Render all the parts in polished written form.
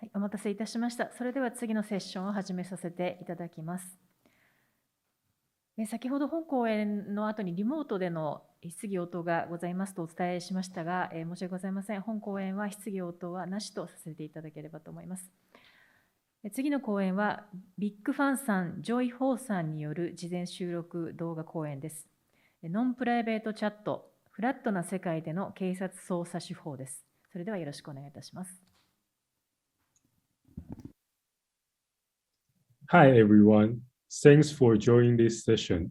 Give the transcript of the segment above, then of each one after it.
はい、お待たせいたしました。それでは次のセッションを始めさせていただきます。先ほど本講演の後にリモートでの質疑応答がございますとお伝えしましたが、申し訳ございません。本講演は質疑応答はなしとさせていただければと思います。次の講演はビッグファンさん、ジョイ・ホーさんによる事前収録動画講演です。ノンプライベートチャット、フラットな世界での警察捜査手法です。それではよろしくお願いいたします。Hi everyone, thanks for joining this session.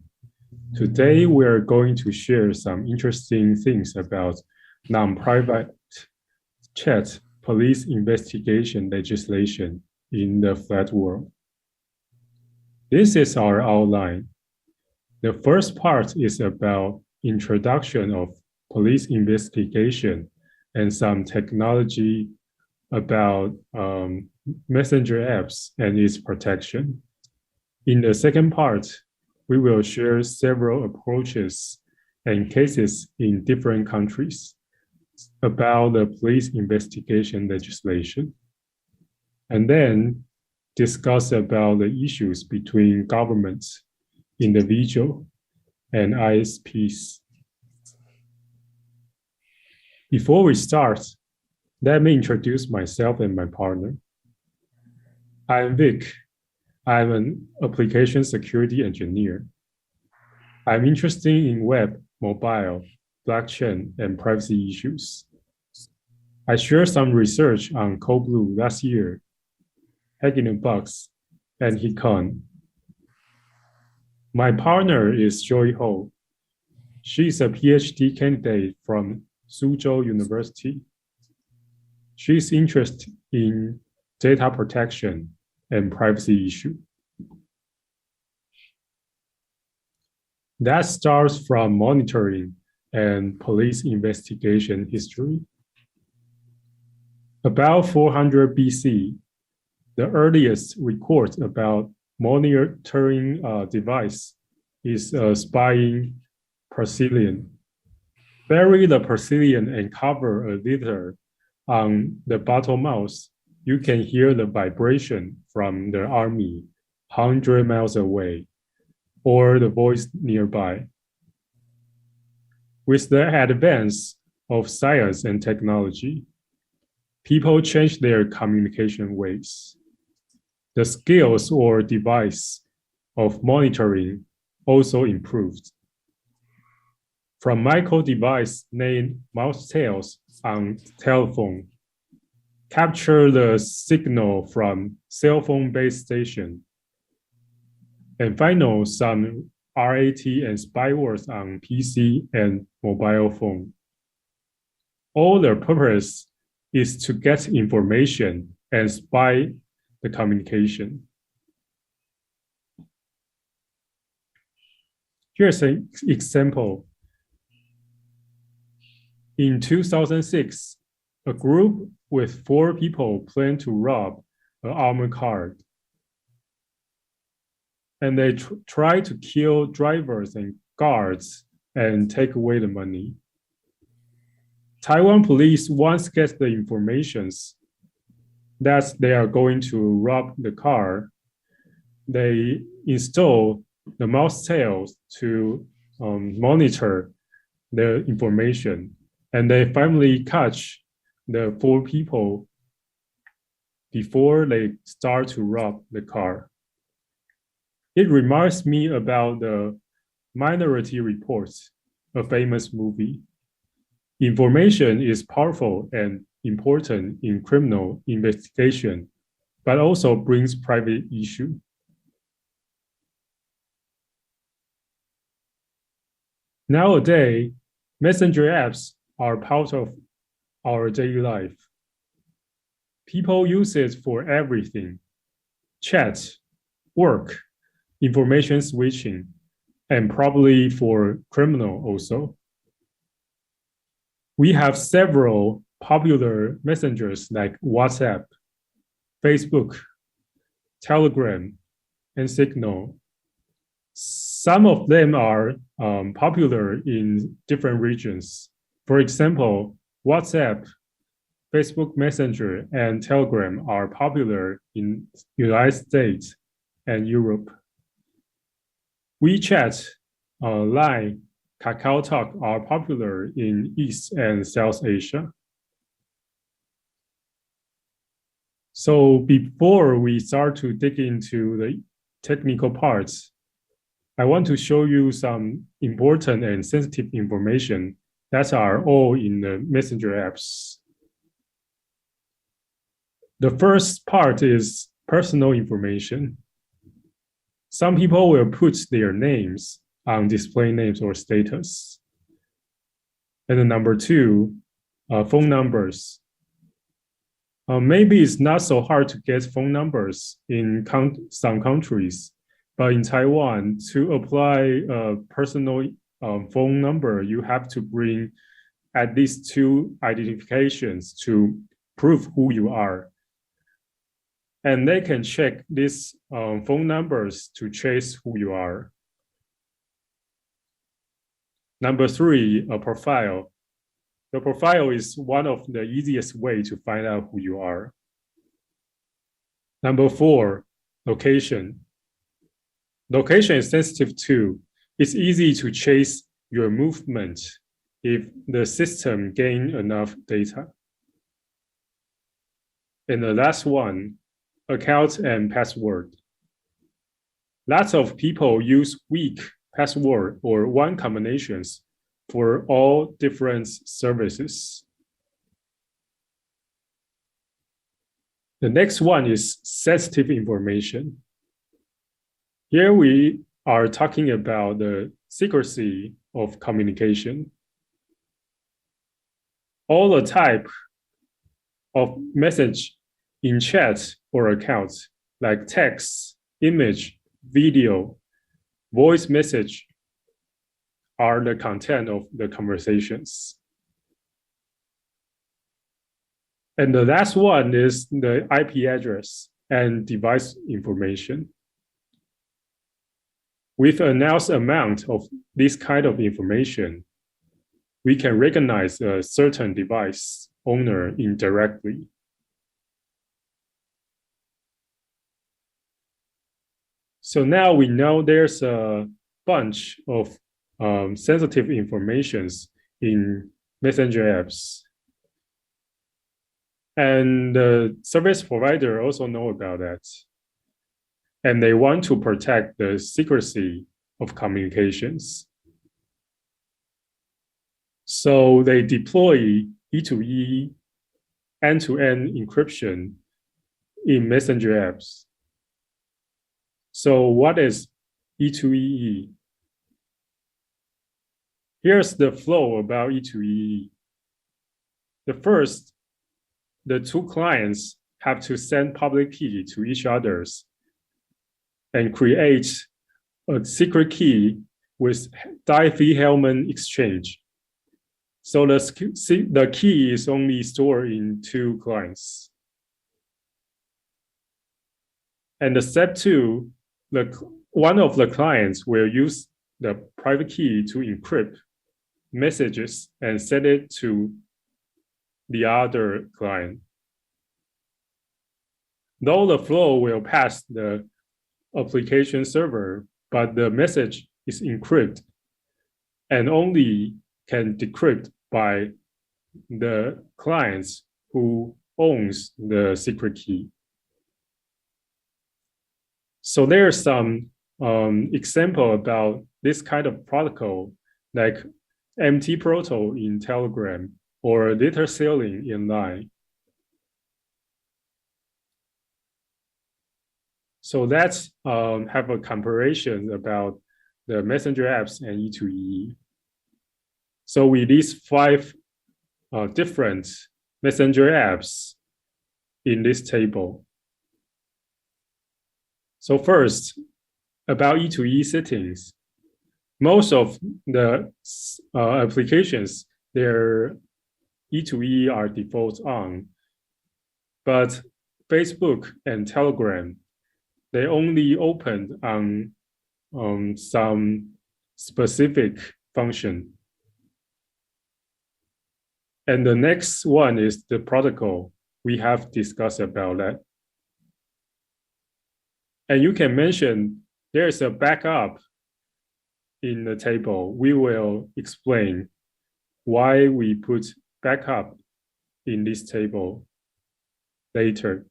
Today we are going to share some interesting things about non-private chat police investigation legislation in the flat world. This is our outline. The first part is about introduction of police investigation and some technology about messenger apps and its protection. In the second part, we will share several approaches and cases in different countries about the police investigation legislation, and then discuss about the issues between governments, individual, and ISPs. Before we start, let me introduce myself and my partner. I'm Vic. I'm an application security engineer. I'm interested in web, mobile, blockchain, and privacy issues. I shared some research on CodeBlue last year, Hacking a Box, and Hikon. My partner is Joy Ho. She's a PhD candidate from Suzhou University. She's interested in data protection and privacy issue. That starts from monitoring and police investigation history. About 400 BC, the earliest record about monitoring device is a spying Brazilian. Bury the Brazilian and cover a letter on the battlemouth. You can hear the vibration from the army 100 miles away or the voice nearby. With the advance of science and technology, people change their communication ways. The skills or device of monitoring also improved. From micro device named mouse tails on telephone, capture the signal from cell phone base station, and finally some RAT and spywares on PC and mobile phone. All the purpose is to get information and spy the communication. Here's an example. In 2006, a group with 4 people planned to rob an armored car. And they tried to kill drivers and guards and take away the money. Taiwan police once get the information that they are going to rob the car, they install the mouse tails to monitor the information, and they finally catch the 4 people before they start to rob the car. It reminds me about the Minority Report, a famous movie. Information is powerful and important in criminal investigation, but also brings private issue. Nowadays, messenger apps are part of our daily life. People use it for everything: chat, work, information switching, and probably for criminal also. We have several popular messengers like WhatsApp, Facebook, Telegram, and Signal. Some of them are popular in different regions. For example, WhatsApp Facebook Messenger and Telegram are popular in United States and Europe. WeChat, Line, KakaoTalk are popular in East and South Asia. So before we start to dig into the technical parts, I want to show you some important and sensitive information that are all in the Messenger apps. The first part is personal information. Some people will put their names on display names or status. And then number two, phone numbers. Maybe it's not so hard to get phone numbers in some countries, but in Taiwan, to apply a personal phone number, you have to bring at least 2 identifications to prove who you are. And they can check these phone numbers to trace who you are. Number three, a profile. The profile is one of the easiest way to find out who you are. Number four, location. Location is sensitive too. It's easy to chase your movement if the system gains enough data. And the last one, account and password. Lots of people use weak password or one combinations for all different services. The next one is sensitive information. Here we are talking about the secrecy of communication. All the type of message in chat or accounts like text, image, video, voice message are the content of the conversations. And the last one is the IP address and device information. With an announced amount of this kind of information, we can recognize a certain device owner indirectly. So now we know there's a bunch of sensitive informations in Messenger apps. And the service provider also know about that. And they want to protect the secrecy of communications. So they deploy E2E end-to-end encryption in Messenger apps. So what is E2EE? Here's the flow about E2EE. The first, the two clients have to send public key to each other's and create a secret key with Diffie-Hellman exchange. So the key is only stored in two clients. And the step two, one of the clients will use the private key to encrypt messages and send it to the other client. Though the flow will pass the application server, but the message is encrypted and only can decrypt by the clients who owns the secret key. So there's some example about this kind of protocol, like MT protocol in Telegram or data sealing in Line. So let's have a comparison about the Messenger apps and E2EE. So we list 5 different Messenger apps in this table. So first, about E2E settings. Most of the applications, their E2E are default on, but Facebook and Telegram, they only opened on some specific function. And the next one is the protocol. We have discussed about that. And you can mention there's a backup in the table. We will explain why we put backup in this table later.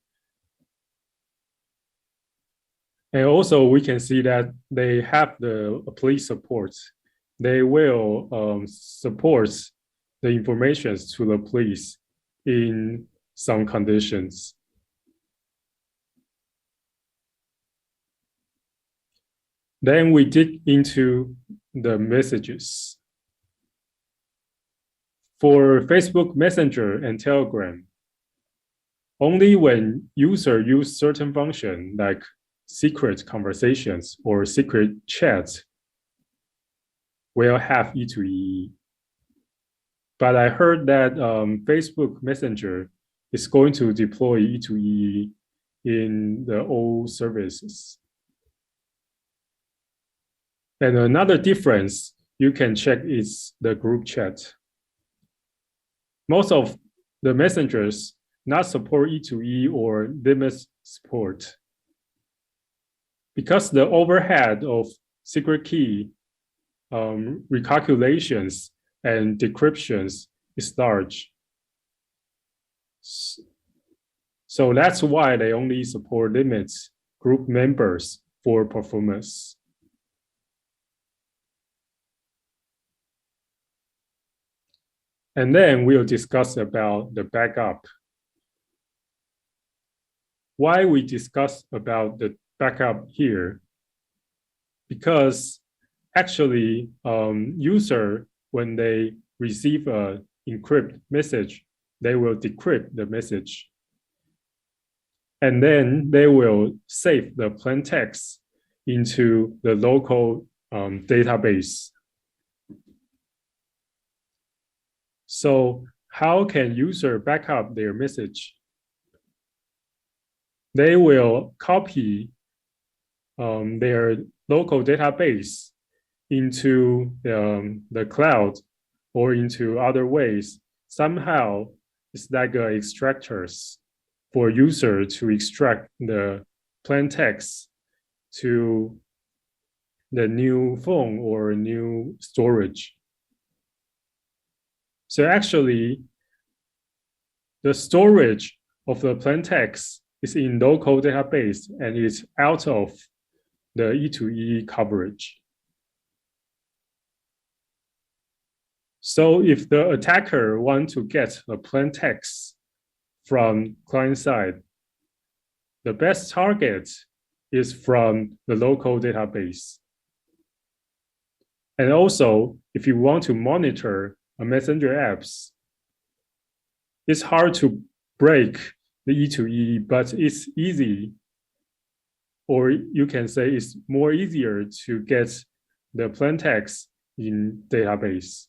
And also we can see that they have the police support. They will support the information to the police in some conditions. Then we dig into the messages. For Facebook Messenger and Telegram, only when user use certain function like secret conversations or secret chats will have E2EE. But I heard that Facebook Messenger is going to deploy E2EE in the old services. And another difference you can check is the group chat. Most of the messengers not support E2E or limit support because the overhead of secret key recalculations and decryptions is large. So that's why they only support limits group members for performance. And then we'll discuss about the backup. Why we discuss about the backup here? Because actually, user, when they receive an encrypted message, they will decrypt the message. And then they will save the plain text into the local database. So how can user back up their message? They will copy their local database into the cloud or into other ways. Somehow it's like extractors for user to extract the plain text to the new phone or new storage. So actually, the storage of the plain text is in local database and is out of the E2E coverage. So if the attacker wants to get the plain text from client side, the best target is from the local database. And also, if you want to monitor a messenger apps, it's hard to break the E2E, but it's easy, or you can say it's more easier to get the plain text in database.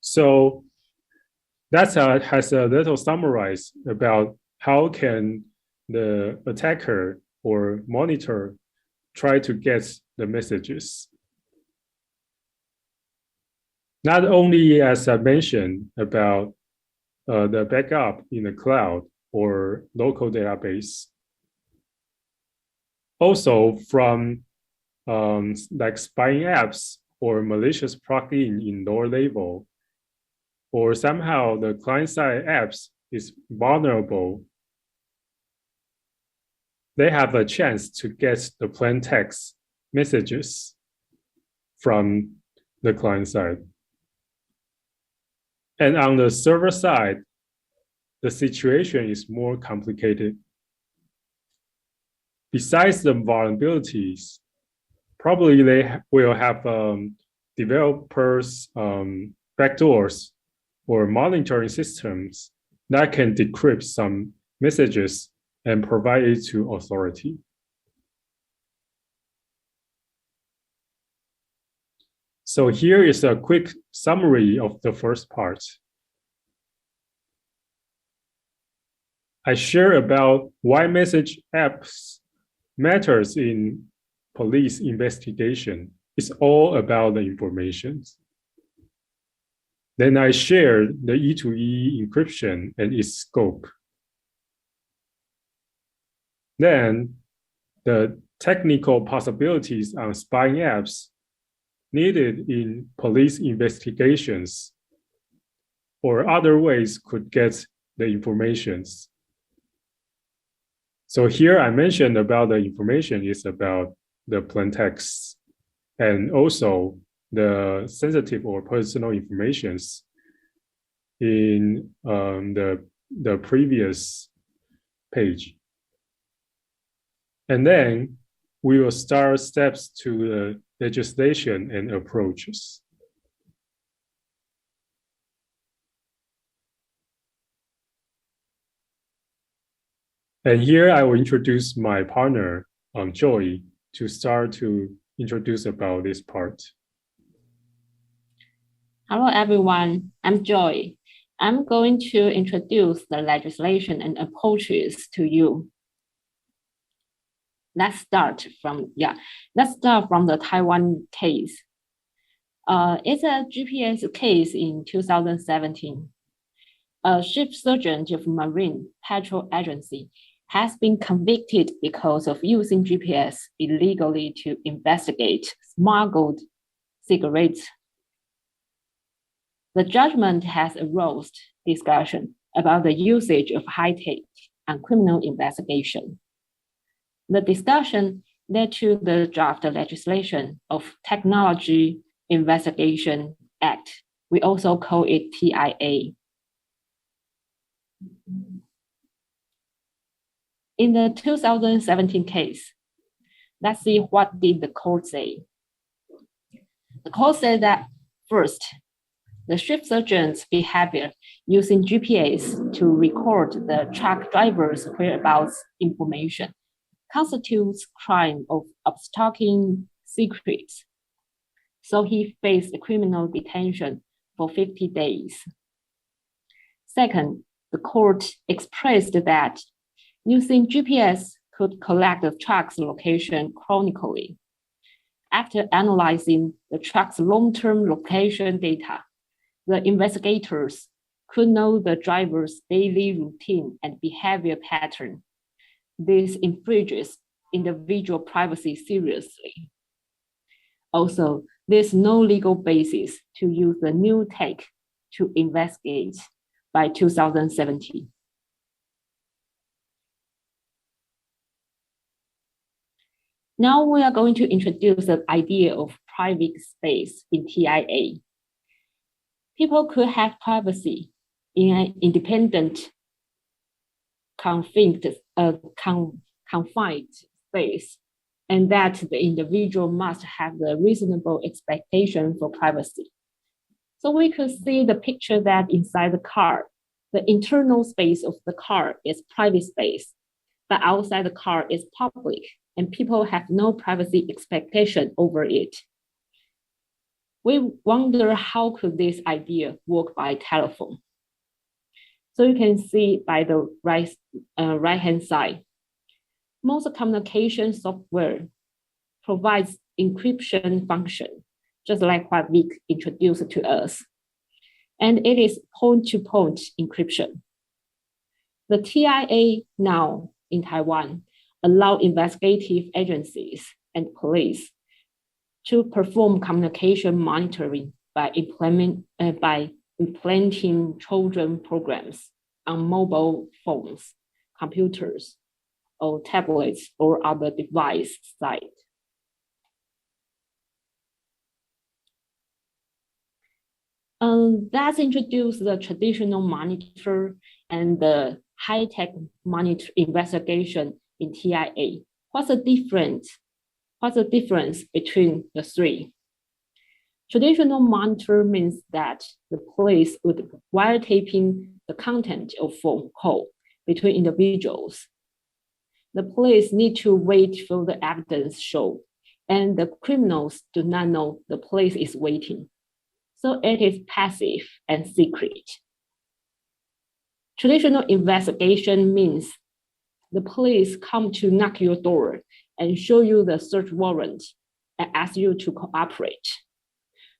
So that has a little summarize about how can the attacker or monitor try to get the messages. Not only, as I mentioned, about the backup in the cloud or local database, also from like spying apps or malicious plugin in lower level, or somehow the client-side apps is vulnerable, they have a chance to get the plain text messages from the client side. And on the server side, the situation is more complicated. Besides the vulnerabilities, probably they will have developers backdoors or monitoring systems that can decrypt some messages and provide it to authority. So here is a quick summary of the first part. I share about why message apps matters in police investigation, It's all about the information. Then I shared the E2E encryption and its scope. Then the technical possibilities on spying apps needed in police investigations or other ways could get the informations. So here I mentioned about the information is about the plain text and also the sensitive or personal informations in the previous page. And then we will start steps to the legislation and approaches. And here I will introduce my partner, Joy, to start to introduce about this part. Hello, everyone. I'm Joy. I'm going to introduce the legislation and approaches to you. Let's start from the Taiwan case. It's a GPS case in 2017. A ship sergeant of Marine Patrol Agency has been convicted because of using GPS illegally to investigate smuggled cigarettes. The judgment has aroused discussion about the usage of high-tech and criminal investigation. The discussion led to the draft legislation of Technology Investigation Act. We also call it TIA. In the 2017 case, let's see what did the court say. The court said that first, the ship sergeant's behavior using GPS to record the truck driver's whereabouts information constitutes crime of abstracting secrets. So he faced criminal detention for 50 days. Second, the court expressed that using GPS could collect the truck's location chronically. After analyzing the truck's long-term location data, the investigators could know the driver's daily routine and behavior pattern. This infringes individual privacy seriously. Also, there's no legal basis to use the new tech to investigate by 2017. Now we are going to introduce the idea of private space in TIA. People could have privacy in an independent, confined space, and that the individual must have the reasonable expectation for privacy. So we could see the picture that inside the car, the internal space of the car is private space, but outside the car is public, and people have no privacy expectation over it. We wonder how could this idea work by telephone. So you can see by the right-hand side, most communication software provides encryption function, just like what Vic introduced to us. And it is point-to-point encryption. The TIA now in Taiwan allow investigative agencies and police to perform communication monitoring by implanting children programs on mobile phones, computers, or tablets or other device site. Let's introduce the traditional monitor and the high-tech monitor investigation in TIA. What's the difference between the three? Traditional monitor means that the police would wiretapping the content of phone call between individuals. The police need to wait for the evidence show, and the criminals do not know the police is waiting. So it is passive and secret. Traditional investigation means the police come to knock your door and show you the search warrant, and ask you to cooperate.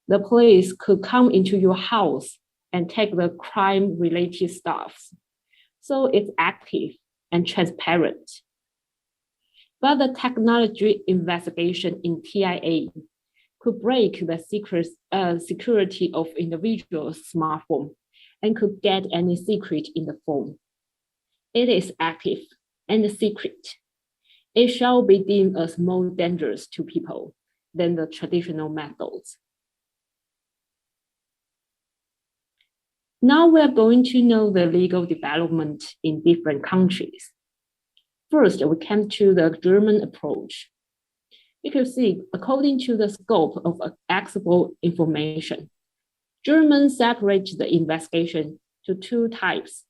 The police could come into your house and take the crime-related stuff. So it's active and transparent. But the technology investigation in TIA could break the security of individuals' smartphone and could get any secret in the phone. It is active and secret. It shall be deemed as more dangerous to people than the traditional methods. Now we're going to know the legal development in different countries. First, we came to the German approach. You can see, according to the scope of accessible information, Germans separate the investigation to two types.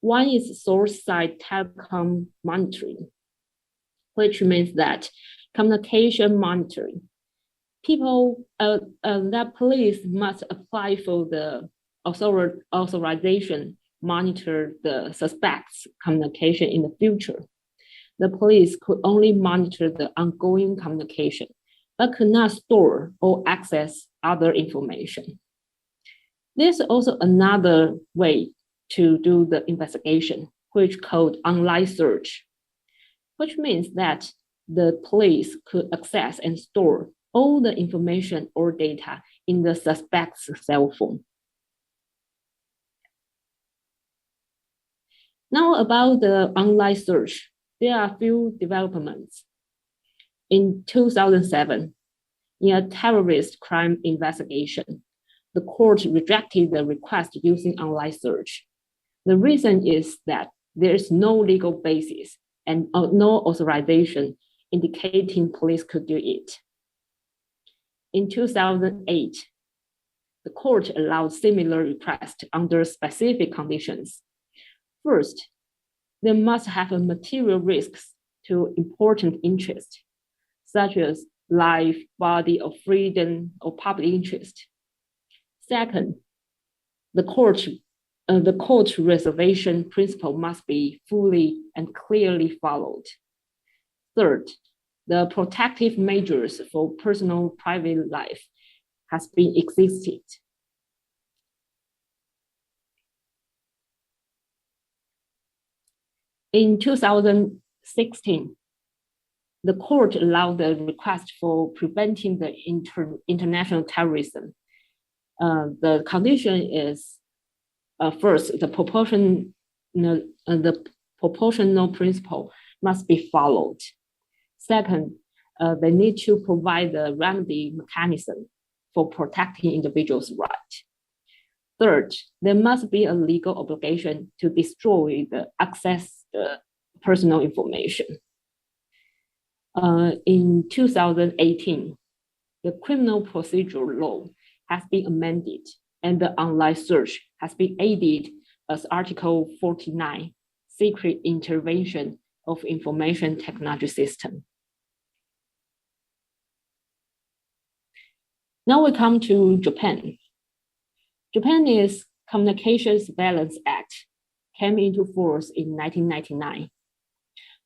One is source-side telecom monitoring, which means that communication monitoring. That police must apply for the authorization, monitor the suspect's communication in the future. The police could only monitor the ongoing communication, but could not store or access other information. There's also another way to do the investigation, which called online search, which means that the police could access and store all the information or data in the suspect's cell phone. Now about the online search, there are a few developments. In 2007, in a terrorist crime investigation, the court rejected the request using online search. The reason is that there is no legal basis and no authorization indicating police could do it. In 2008, the court allowed similar requests under specific conditions. First, they must have a material risks to important interest, such as life, body, or freedom, or public interest. Second, the court reservation principle must be fully and clearly followed. Third, the protective measures for personal private life has been existed. In 2016, the court allowed the request for preventing the international terrorism. The condition is, first, the proportional principle must be followed. Second, they need to provide the remedy mechanism for protecting individuals' rights. Third, there must be a legal obligation to destroy the access to personal information. In 2018, the criminal procedure law has been amended and the online search has been added as Article 49, Secret Intervention of Information Technology System. Now we come to Japan. Japan's Communication Surveillance Act came into force in 1999,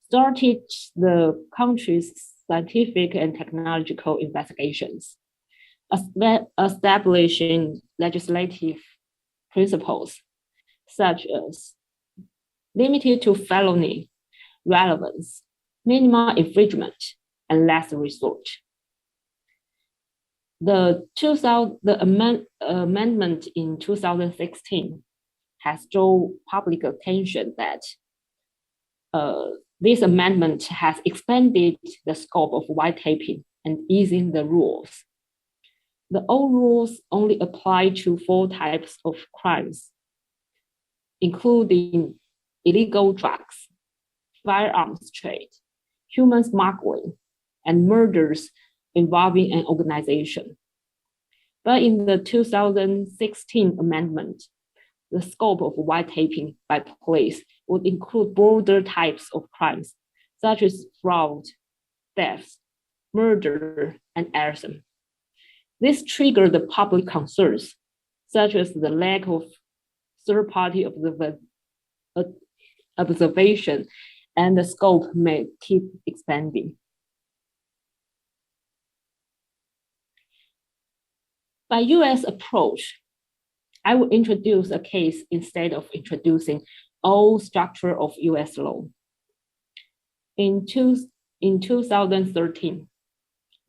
started the country's scientific and technological investigations, establishing legislative principles such as limited to felony, relevance, minimal infringement, and last resort. The amendment in 2016 has drawn public attention that this amendment has expanded the scope of wiretapping and easing the rules. The old rules only apply to 4 types of crimes, including illegal drugs, firearms trade, human smuggling, and murders involving an organization. But in the 2016 amendment, the scope of wiretapping by police would include broader types of crimes, such as fraud, theft, murder, and arson. This triggered the public concerns, such as the lack of third-party observation, and the scope may keep expanding. By US approach, I will introduce a case instead of introducing all structure of US law. In 2013,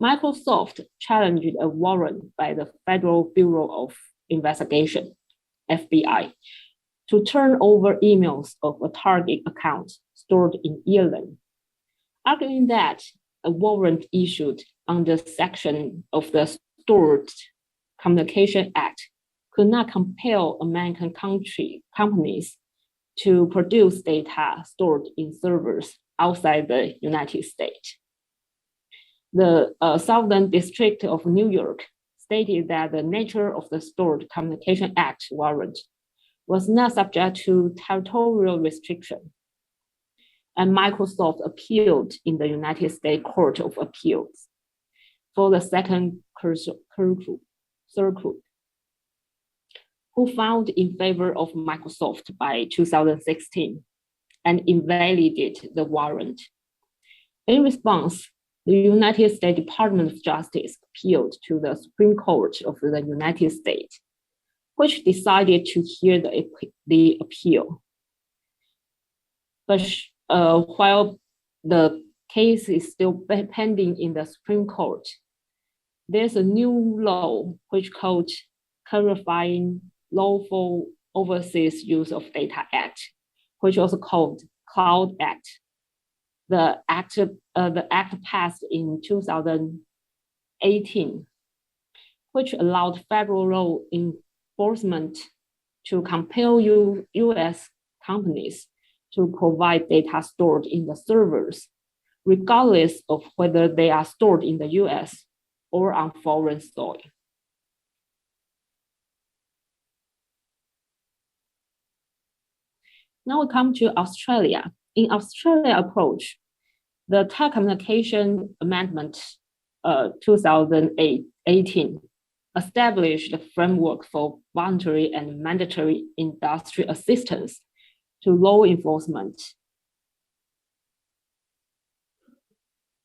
Microsoft challenged a warrant by the Federal Bureau of Investigation, FBI, to turn over emails of a target account stored in Ireland, arguing that a warrant issued under section of the Stored Communication Act could not compel American companies to produce data stored in servers outside the United States. The Southern District of New York stated that the nature of the Stored Communication Act warrant was not subject to territorial restriction. And Microsoft appealed in the United States Court of Appeals for the Second Circuit, who found in favor of Microsoft by 2016 and invalidated the warrant. In response, the United States Department of Justice appealed to the Supreme Court of the United States, which decided to hear the appeal. But while the case is still pending in the Supreme Court, there's a new law which called Clarifying Lawful Overseas Use of Data Act, which also called Cloud Act. The act passed in 2018, which allowed federal law enforcement to compel U.S. companies to provide data stored in the servers, regardless of whether they are stored in the U.S. or on foreign soil. Now we come to Australia. In Australia approach, the Telecommunication Amendment 2018 established the framework for voluntary and mandatory industry assistance to law enforcement,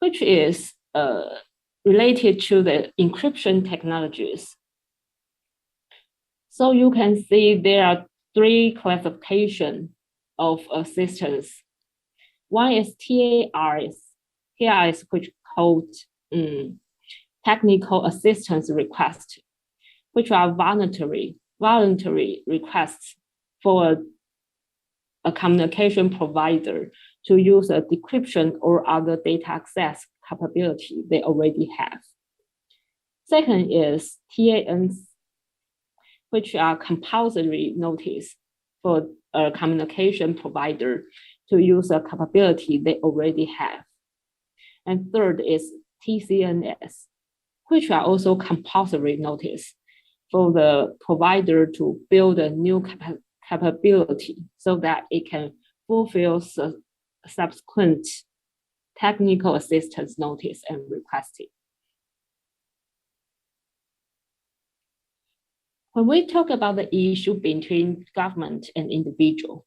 which is related to the encryption technologies. So you can see there are three classifications of assistance. One is TARS, which called technical assistance requests, which are voluntary requests for a communication provider to use a decryption or other data access capability they already have. Second is TANs, which are compulsory notice for a communication provider to use a capability they already have. And third is TCNS, which are also compulsory notice for the provider to build a new capability so that it can fulfill subsequent technical assistance notice and requesting. When we talk about the issue between government and individual,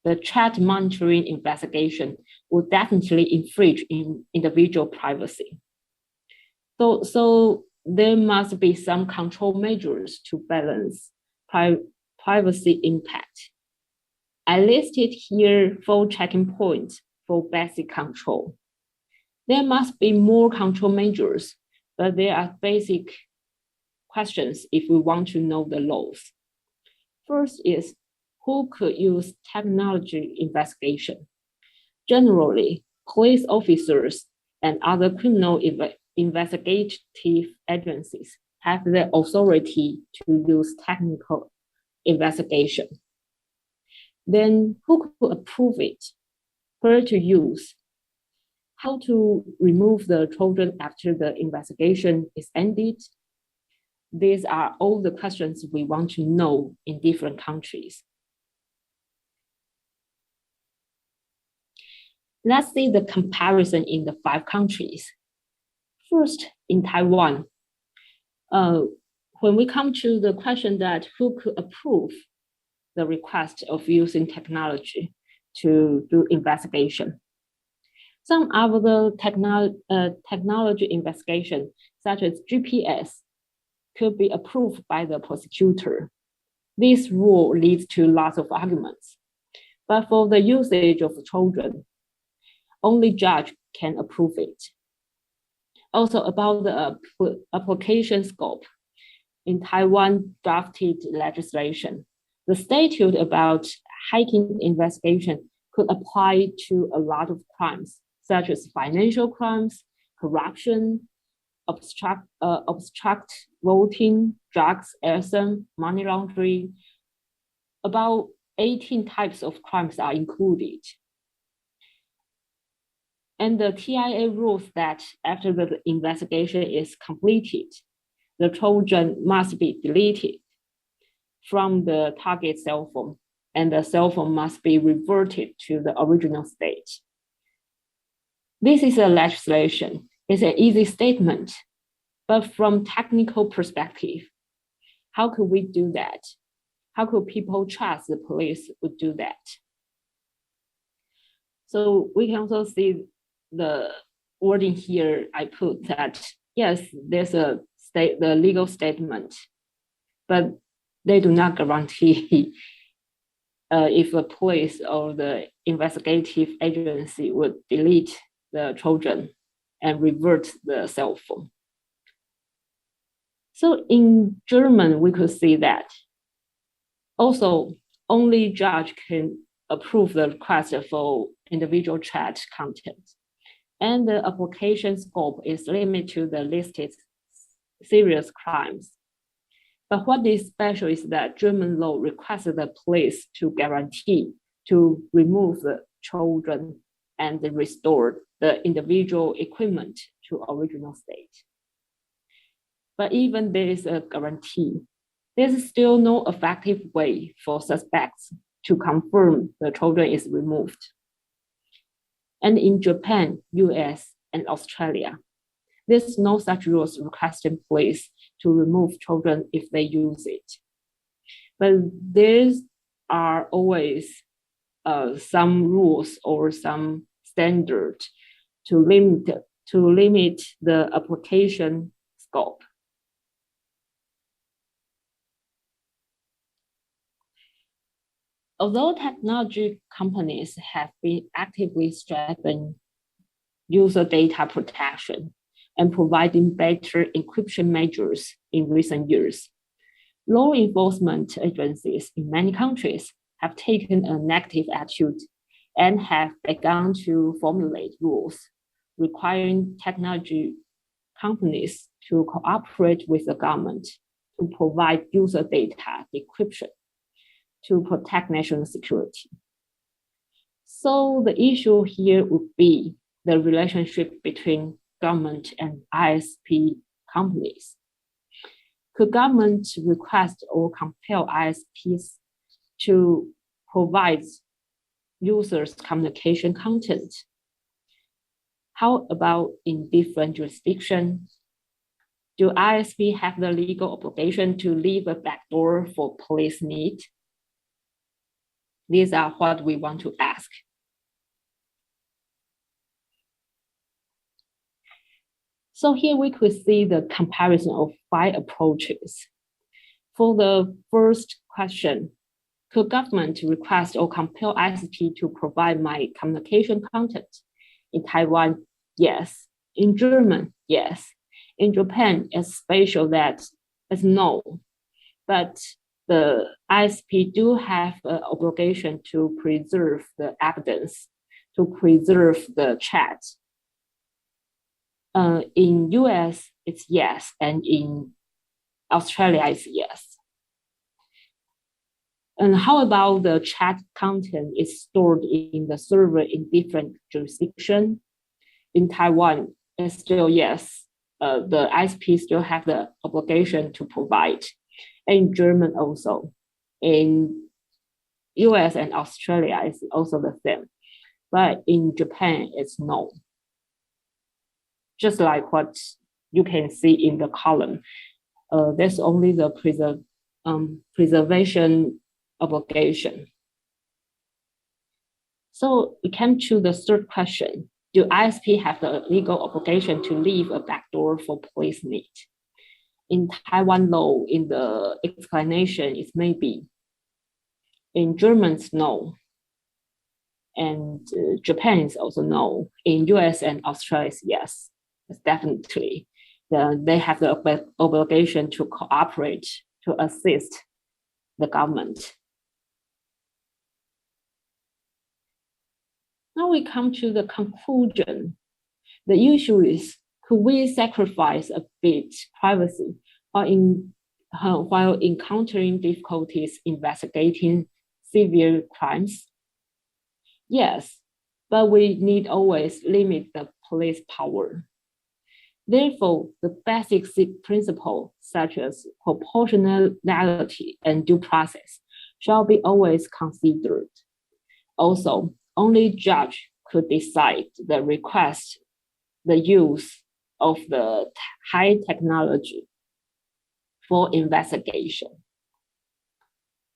the threat monitoring investigation will definitely infringe in individual privacy. So there must be some control measures to balance privacy impact. I listed here 4 checking points for basic control. There must be more control measures, but there are basic questions if we want to know the laws. First is, who could use technology investigation? Generally, police officers and other criminal investigative agencies have the authority to use technical investigation. Then who could approve it? Where to use? How to remove the Trojan after the investigation is ended? These are all the questions we want to know in different countries. Let's see the comparison in the 5 countries. First, in Taiwan, when we come to the question that who could approve the request of using technology to do investigation, some of the technology investigation, such as GPS, could be approved by the prosecutor. This rule leads to lots of arguments. But for the usage of children, only judge can approve it. Also about the application scope, in Taiwan drafted legislation, the statute about hacking investigation could apply to a lot of crimes, such as financial crimes, corruption, obstruct voting, drugs, arson, money laundering. About 18 types of crimes are included. And the TIA rules that after the investigation is completed, the Trojan must be deleted from the target cell phone, and the cell phone must be reverted to the original state. This is a legislation. It's an easy statement, but from technical perspective, how could we do that? How could people trust the police would do that? So we can also see the wording here. I put that, yes, there's the legal statement, but they do not guarantee if the police or the investigative agency would delete the children and revert the cell phone. So in German, we could see that also only judge can approve the request for individual chat content. And the application scope is limited to the listed serious crimes. But what is special is that German law requires the police to guarantee to remove the children and restore the individual equipment to original state. But even there is a guarantee, there's still no effective way for suspects to confirm the children is removed. And in Japan, US, and Australia, there's no such rules requesting police to remove children if they use it. But there are always some rules or some standard to limit the application scope. Although technology companies have been actively strengthening user data protection and providing better encryption measures in recent years, law enforcement agencies in many countries have taken a negative attitude and have begun to formulate rules requiring technology companies to cooperate with the government to provide user data decryption to protect national security. So the issue here would be the relationship between government and ISP companies. Could government request or compel ISPs to provide users communication content? How about in different jurisdictions? Do ISP have the legal obligation to leave a backdoor for police need? These are what we want to ask. So here we could see the comparison of 5 approaches. For the first question, could government request or compel ISP to provide my communication content? In Taiwan, yes. In German, yes. In Japan, it's special that it's no. But the ISP do have an obligation to preserve the evidence, to preserve the chat. In US, it's yes, and in Australia, it's yes. And how about the chat content is stored in the server in different jurisdictions? In Taiwan, it's still yes. The ISP still have the obligation to provide. In German also. In US and Australia, it's also the same. But in Japan, it's no. Just like what you can see in the column. There's only the preservation obligation. So we come to the third question. Do ISP have the legal obligation to leave a backdoor for police need? In Taiwan law, in the explanation, it's maybe. In German, it's no. And Japan is also no. In US and Australia, it's yes. It's definitely. They have the obligation to cooperate, to assist the government. Now we come to the conclusion. The issue is, could we sacrifice a bit privacy while encountering difficulties investigating severe crimes? Yes, but we need always limit the police power. Therefore, the basic principles such as proportionality and due process shall be always considered. Also, only judge could decide the request, the use of the high technology for investigation.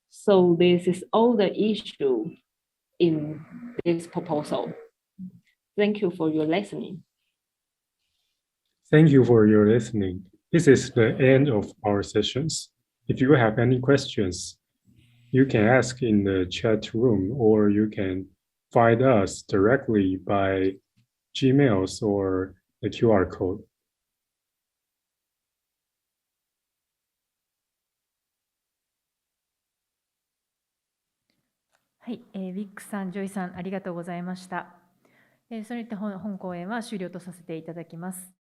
So this is all the issue in this proposal. Thank you for your listening. Thank you for your listening. This is the end of our sessions. If you have any questions, you can ask in the chat room, or you can find us directly by Gmails or the QR code. はい、ヴィックさん、ジョイさん、ありがとうございました。それにて本講演は終了とさせていただきます。